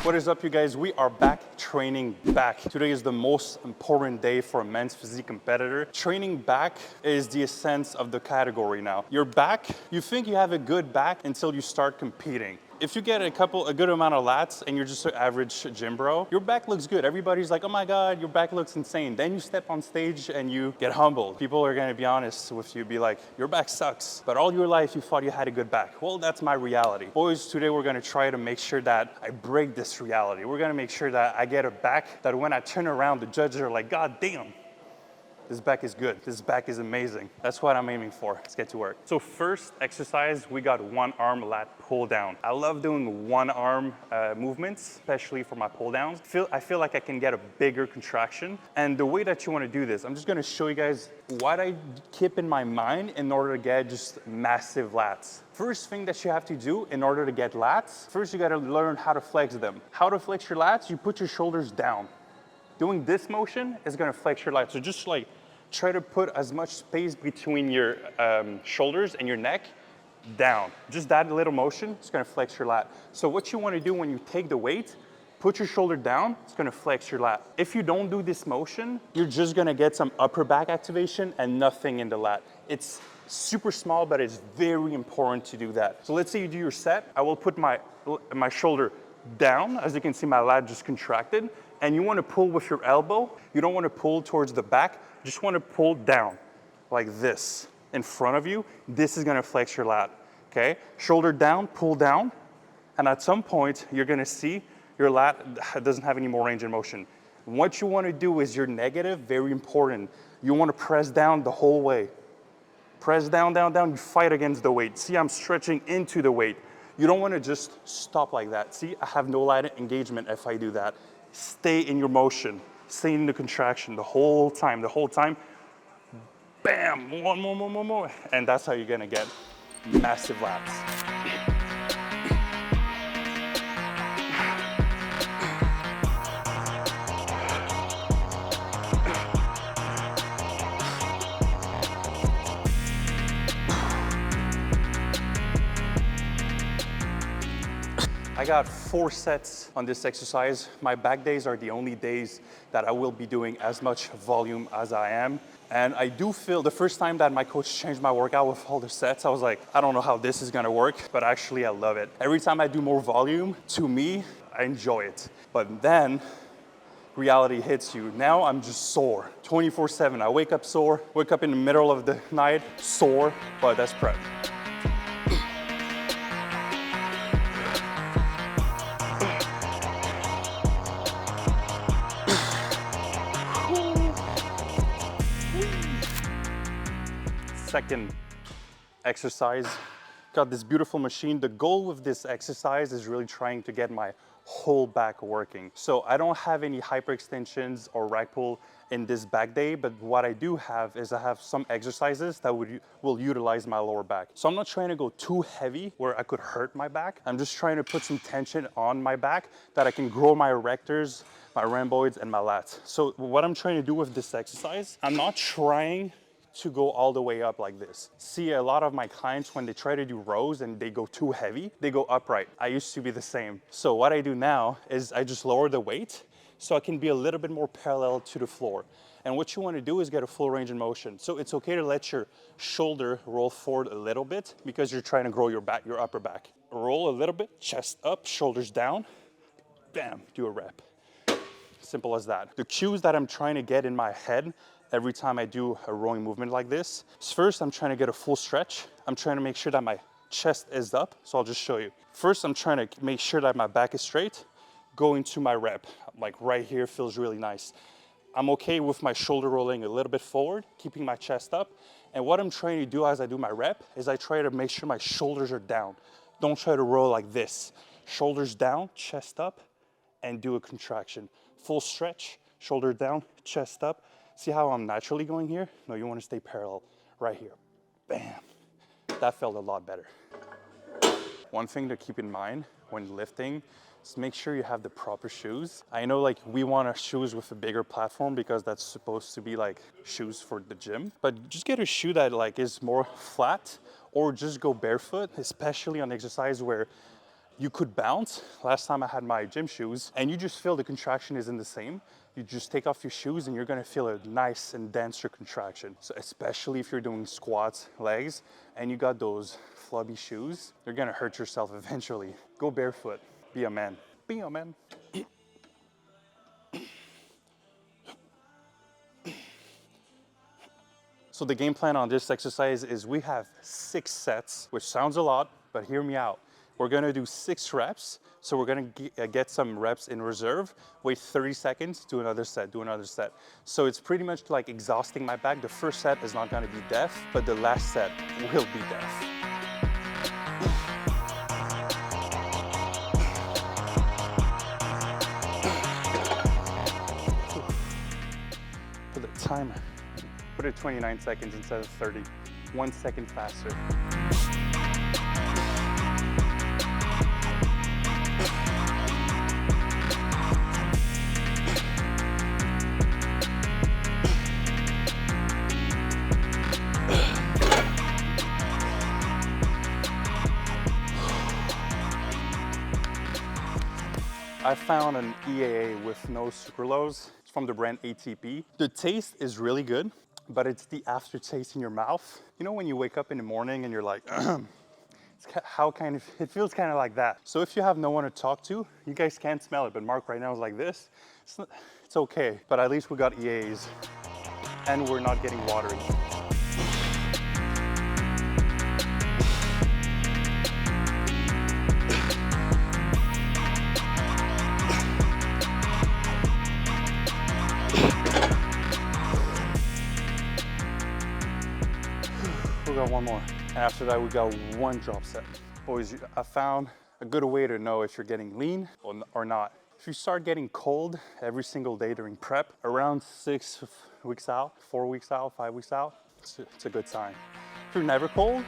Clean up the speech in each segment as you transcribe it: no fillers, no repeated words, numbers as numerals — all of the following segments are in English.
What is up, you guys? We are back training back. Today is the most important day for a men's physique competitor. Training back is the essence of the category now. Your back, you think you have a good back until you start competing. If you get a good amount of lats and you're just an average gym bro, your back looks good. Everybody's like, oh my God, your back looks insane. Then you step on stage and you get humbled. People are gonna be honest with you, be like, your back sucks. But all your life you thought you had a good back. Well, that's my reality. Boys, today we're gonna try to make sure that I break this reality. We're gonna make sure that I get a back that when I turn around, the judges are like, God damn. This back is good. This back is amazing. That's what I'm aiming for. Let's get to work. So first exercise, we got one arm lat pull down. I love doing one arm movements, especially for my pull downs. I feel like I can get a bigger contraction. And the way that you want to do this, I'm just going to show you guys what I keep in my mind in order to get just massive lats. First thing that you have to do in order to get lats, first you got to learn how to flex them. How to flex your lats, you put your shoulders down. Doing this motion is gonna flex your lats. So just like try to put as much space between your shoulders and your neck down. Just that little motion is gonna flex your lat. So what you wanna do when you take the weight, put your shoulder down, it's gonna flex your lat. If you don't do this motion, you're just gonna get some upper back activation and nothing in the lat. It's super small, but it's very important to do that. So let's say you do your set. I will put my shoulder down. As you can see, my lat just contracted. And you want to pull with your elbow. You don't want to pull towards the back. You just want to pull down like this in front of you. This is going to flex your lat, okay? Shoulder down, pull down. And at some point, you're going to see your lat doesn't have any more range of motion. What you want to do is your negative, very important. You want to press down the whole way. Press down, down, down. You fight against the weight. See, I'm stretching into the weight. You don't want to just stop like that. See, I have no lat engagement if I do that. Stay in your motion, stay in the contraction the whole time. Bam, one more. And that's how you're gonna get massive lats. I got 4 sets on this exercise. My back days are the only days that I will be doing as much volume as I am. And I do feel the first time that my coach changed my workout with all the sets, I was like, I don't know how this is gonna work, but actually I love it. Every time I do more volume, to me, I enjoy it. But then reality hits you. Now I'm just sore, 24/7. I wake up sore, wake up in the middle of the night, sore, but that's prep. Second exercise, got this beautiful machine. The goal with this exercise is really trying to get my whole back working. So I don't have any hyperextensions or rack pull in this back day, but what I do have is I have some exercises that will utilize my lower back. So I'm not trying to go too heavy where I could hurt my back. I'm just trying to put some tension on my back that I can grow my erectors, my rhomboids, and my lats. So what I'm trying to do with this exercise, I'm not trying to go all the way up like this. See, a lot of my clients, when they try to do rows and they go too heavy, they go upright. I used to be the same. So what I do now is I just lower the weight so I can be a little bit more parallel to the floor. And what you want to do is get a full range of motion. So it's okay to let your shoulder roll forward a little bit because you're trying to grow your back, your upper back. Roll a little bit, chest up, shoulders down, bam, do a rep. Simple as that. The cues that I'm trying to get in my head every time I do a rowing movement like this is first, I'm trying to get a full stretch. I'm trying to make sure that my chest is up. So I'll just show you. First, I'm trying to make sure that my back is straight. Go into my rep, like right here feels really nice. I'm okay with my shoulder rolling a little bit forward, keeping my chest up. And what I'm trying to do as I do my rep is I try to make sure my shoulders are down. Don't try to roll like this. Shoulders down, chest up, and do a contraction. Full stretch, shoulder down, chest up. See how I'm naturally going here? No, you want to stay parallel right here. Bam. That felt a lot better. One thing to keep in mind when lifting is make sure you have the proper shoes. I know like we want our shoes with a bigger platform because that's supposed to be like shoes for the gym, but just get a shoe that like is more flat or just go barefoot, especially on exercise where You could bounce. Last time I had my gym shoes, and you just feel the contraction isn't the same. You just take off your shoes and you're gonna feel a nice and denser contraction. So especially if you're doing squats, legs, and you got those flubby shoes, you're gonna hurt yourself eventually. Go barefoot, be a man. Be a man. So the game plan on this exercise is we have 6 sets, which sounds a lot, but hear me out. We're gonna do 6 reps. So we're gonna get some reps in reserve, wait 30 seconds, do another set, do another set. So it's pretty much like exhausting my back. The first set is not gonna be death, but the last set will be death. Put the timer, put it 29 seconds instead of 30, 1 second faster. I found an EAA with no sucralose. It's from the brand ATP. The taste is really good, but it's the aftertaste in your mouth. You know when you wake up in the morning and you're like, it feels kind of like that. So if you have no one to talk to, you guys can't smell it, but Mark right now is like this. It's okay, but at least we got EAs and we're not getting watery. We got one more. And after that, we got 1 drop set. Boys, I found a good way to know if you're getting lean or not. If you start getting cold every single day during prep, around 6 weeks out, 4 weeks out, 5 weeks out, it's a good sign. If you're never cold,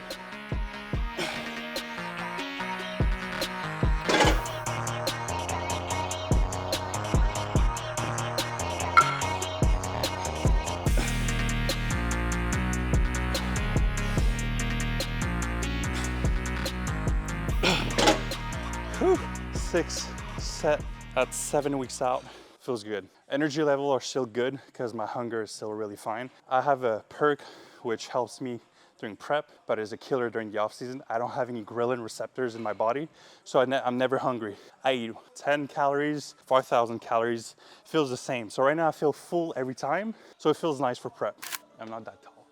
whew, 6 set at 7 weeks out. Feels good. Energy level are still good because my hunger is still really fine. I have a perk which helps me during prep, but is a killer during the off season. I don't have any ghrelin receptors in my body, so I'm never hungry. I eat 10 calories, 5,000 calories, feels the same. So right now I feel full every time, so it feels nice for prep. I'm not that tall.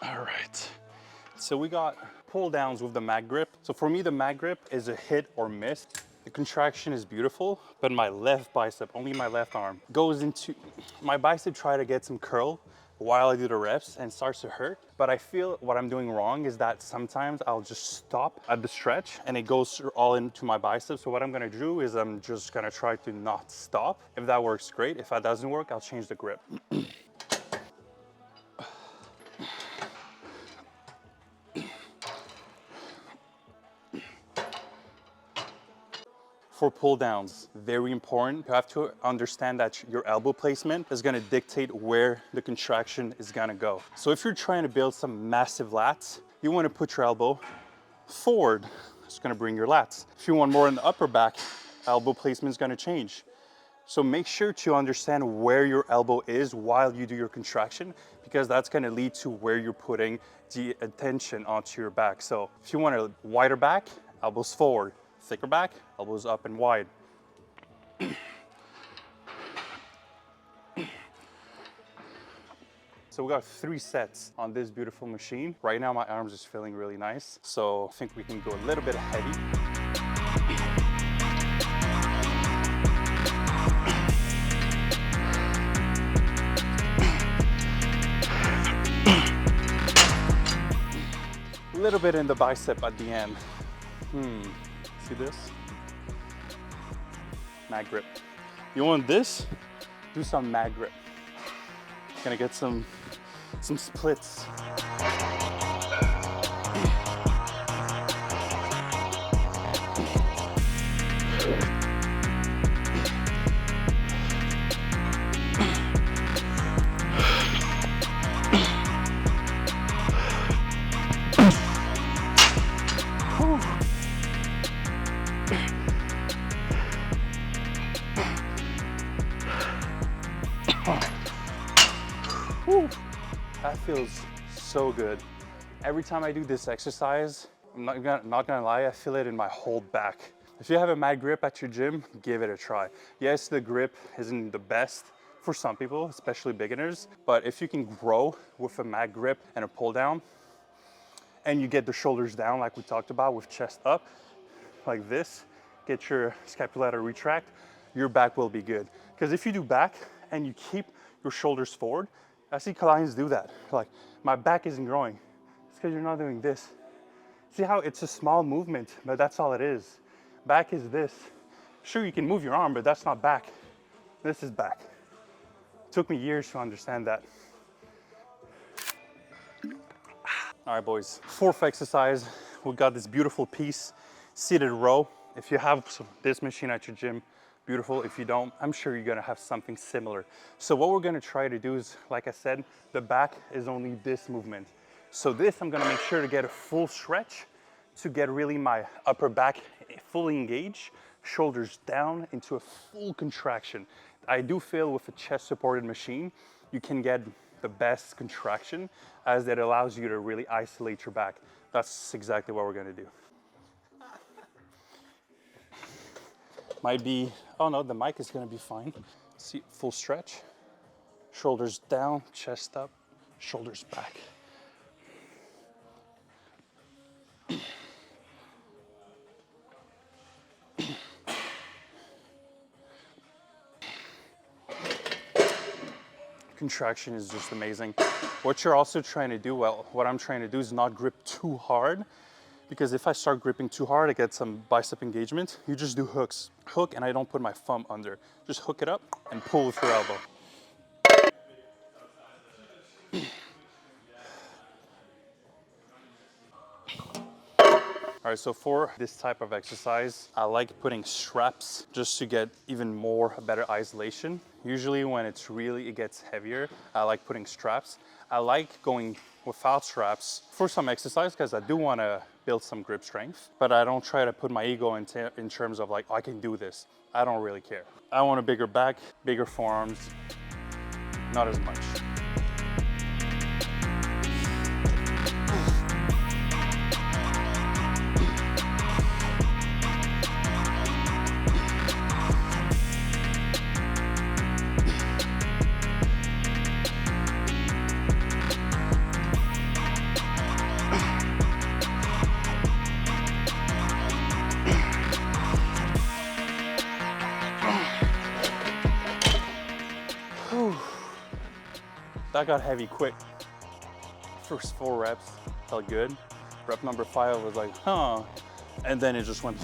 All right. So we got pull downs with the mag grip. So for me, the mag grip is a hit or miss. The contraction is beautiful, but my left bicep, only my left arm, goes into, my bicep try to get some curl while I do the reps and starts to hurt. But I feel what I'm doing wrong is that sometimes I'll just stop at the stretch and it goes all into my biceps. So what I'm gonna do is I'm just gonna try to not stop. If that works, great. If that doesn't work, I'll change the grip. For pull downs, very important. You have to understand that your elbow placement is gonna dictate where the contraction is gonna go. So if you're trying to build some massive lats, you wanna put your elbow forward. It's gonna bring your lats. If you want more in the upper back, elbow placement is gonna change. So make sure to understand where your elbow is while you do your contraction, because that's gonna lead to where you're putting the attention onto your back. So if you want a wider back, elbows forward. Thicker back, elbows up and wide. So we got 3 sets on this beautiful machine. Right now my arms is feeling really nice, so I think we can go a little bit heavy. A little bit in the bicep at the end. See this? Mag grip. You want this? Do some mag grip. Gonna get some splits. feels so good. Every time I do this exercise, I'm not gonna lie, I feel it in my whole back. If you have a mat grip at your gym, give it a try. Yes, the grip isn't the best for some people, especially beginners, but if you can grow with a mat grip and a pull down, and you get the shoulders down like we talked about with chest up, like this, get your scapula to retract, your back will be good. Because if you do back and you keep your shoulders forward, I see clients do that. Like, my back isn't growing. It's because you're not doing this. See how it's a small movement, but that's all it is. Back is this. Sure, you can move your arm, but that's not back. This is back. It took me years to understand that. All right, boys, fourth exercise. We got this beautiful piece, seated row. If you have this machine at your gym, beautiful. If you don't, I'm sure you're gonna have something similar. So what we're gonna try to do is, like I said, the back is only this movement. So this, I'm gonna make sure to get a full stretch to get really my upper back fully engaged, shoulders down into a full contraction. I do feel with a chest supported machine, you can get the best contraction as it allows you to really isolate your back. That's exactly what we're gonna do. Might be, oh no, the mic is gonna be fine. See, full stretch, shoulders down, chest up, shoulders back. Contraction is just amazing. What you're also trying to do, well, what I'm trying to do is not grip too hard, because if I start gripping too hard, I get some bicep engagement. You just do hooks. Hook, and I don't put my thumb under. Just hook it up and pull with your elbow. All right, so for this type of exercise, I like putting straps just to get even more, better isolation. Usually when it gets heavier, I like putting straps. I like going without straps for some exercise because I do want to build some grip strength, but I don't try to put my ego in terms of like, I can do this. I don't really care. I want a bigger back, bigger forearms, not as much. That got heavy quick. First 4 reps felt good. Rep number 5 was like, huh. And then it just went.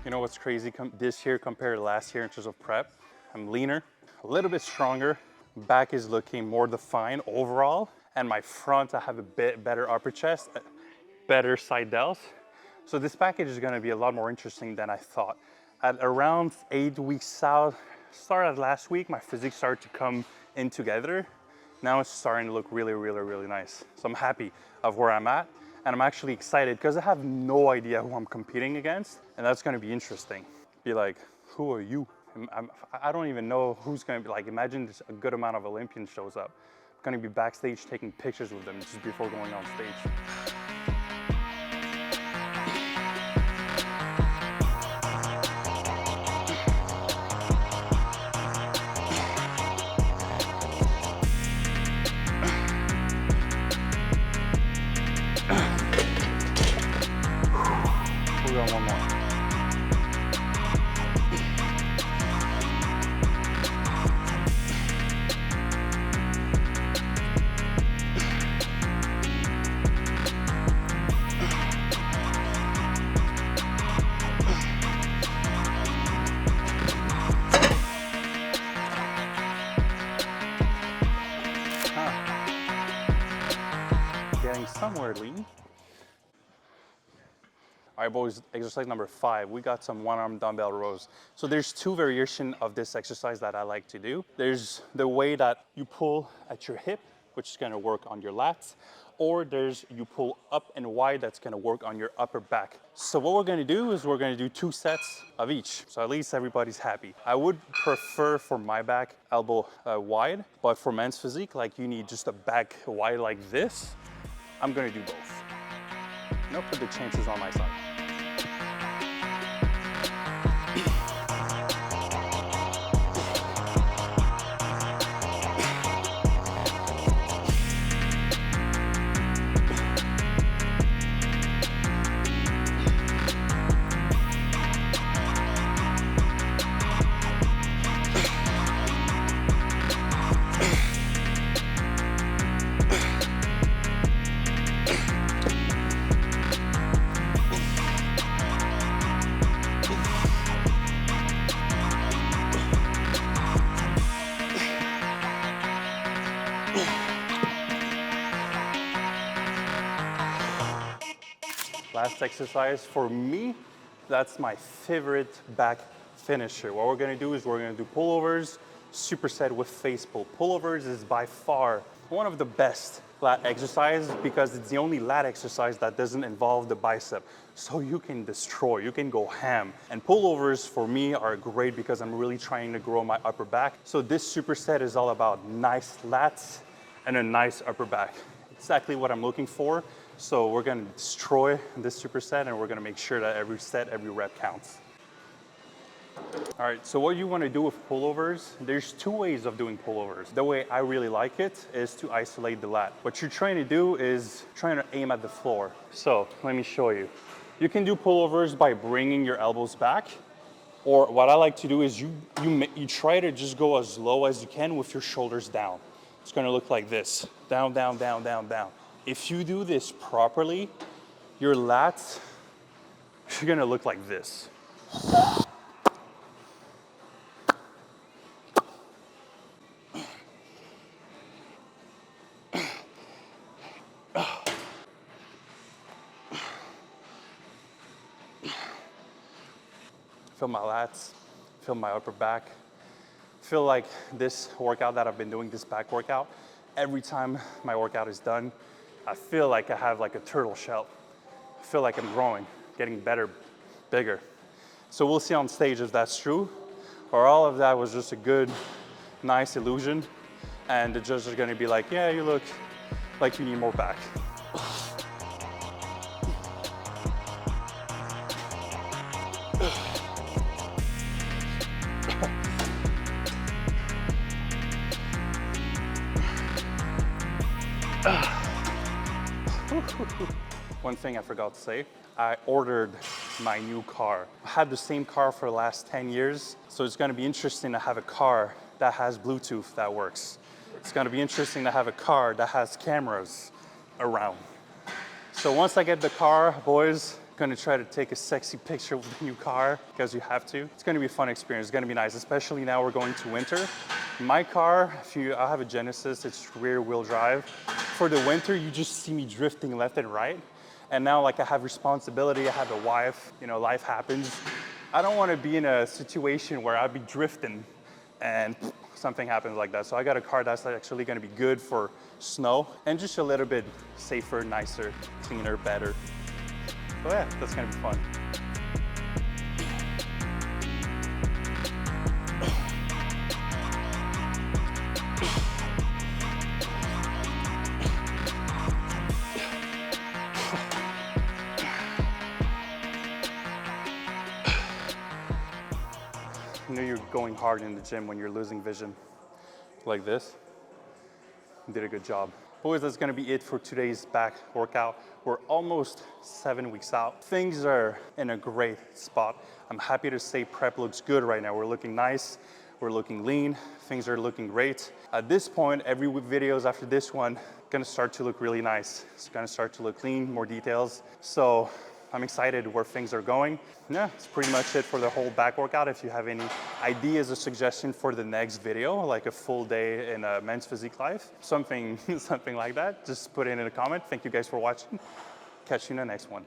You know what's crazy this year compared to last year in terms of prep? I'm leaner, a little bit stronger. Back is looking more defined overall. And my front, I have a bit better upper chest, better side delts. So this package is gonna be a lot more interesting than I thought. At around 8 weeks out, started last week, my physique started to come in together. Now it's starting to look really, really, really nice. So I'm happy of where I'm at. And I'm actually excited because I have no idea who I'm competing against. And that's gonna be interesting. Be like, who are you? I don't even know who's gonna be like, imagine a good amount of Olympians shows up. I'm gonna be backstage taking pictures with them just before going on stage. We got one more. Getting somewhere lean. All right, boys, exercise number 5, we got some one-arm dumbbell rows. So there's 2 variations of this exercise that I like to do. There's the way that you pull at your hip, which is gonna work on your lats, or there's you pull up and wide, that's gonna work on your upper back. So what we're gonna do is we're gonna do 2 sets of each. So at least everybody's happy. I would prefer for my back, elbow wide, but for men's physique, like you need just a back wide like this. I'm gonna do both. And I'll put the chances on my side. Last exercise for me, that's my favorite back finisher. What we're gonna do is we're gonna do pullovers, superset with face pull. Pullovers is by far one of the best lat exercises because it's the only lat exercise that doesn't involve the bicep. So you can destroy, you can go ham. And pullovers for me are great because I'm really trying to grow my upper back. So this superset is all about nice lats and a nice upper back. Exactly what I'm looking for. So we're gonna destroy this superset and we're gonna make sure that every set, every rep counts. All right, so what you wanna do with pullovers, there's 2 ways of doing pullovers. The way I really like it is to isolate the lat. What you're trying to do is trying to aim at the floor. So let me show you. You can do pullovers by bringing your elbows back, or what I like to do is you try to just go as low as you can with your shoulders down. It's gonna look like this, down, down, down, down, down. If you do this properly, your lats are gonna look like this. Feel my lats, feel my upper back. Feel like this workout that I've been doing, this back workout, every time my workout is done, I feel like I have like a turtle shell. I feel like I'm growing, getting better, bigger. So we'll see on stage if that's true, or all of that was just a good, nice illusion, and the judges are gonna be like, yeah, you look like you need more back. One thing I forgot to say, I ordered my new car. I had the same car for the last 10 years, so it's gonna be interesting to have a car that has Bluetooth that works. It's gonna be interesting to have a car that has cameras around. So once I get the car, boys, gonna try to take a sexy picture with the new car, because you have to. It's gonna be a fun experience, it's gonna be nice, especially now we're going to winter. My car, I have a Genesis, it's rear wheel drive. For the winter, you just see me drifting left and right. And now like I have responsibility, I have a wife, you know, life happens. I don't wanna be in a situation where I'd be drifting and something happens like that. So I got a car that's actually gonna be good for snow and just a little bit safer, nicer, cleaner, better. So yeah, that's gonna be fun. You know you're going hard in the gym when you're losing vision like this. You did a good job. Boys, that's gonna be it for today's back workout. We're almost 7 weeks out. Things are in a great spot. I'm happy to say prep looks good right now. We're looking nice, we're looking lean, things are looking great. At this point, every videos after this one gonna start to look really nice. It's gonna start to look clean, more details. So I'm excited where things are going. Yeah, it's pretty much it for the whole back workout. If you have any ideas or suggestions for the next video, like a full day in a men's physique life, something like that, just put it in a comment. Thank you guys for watching. Catch you in the next one.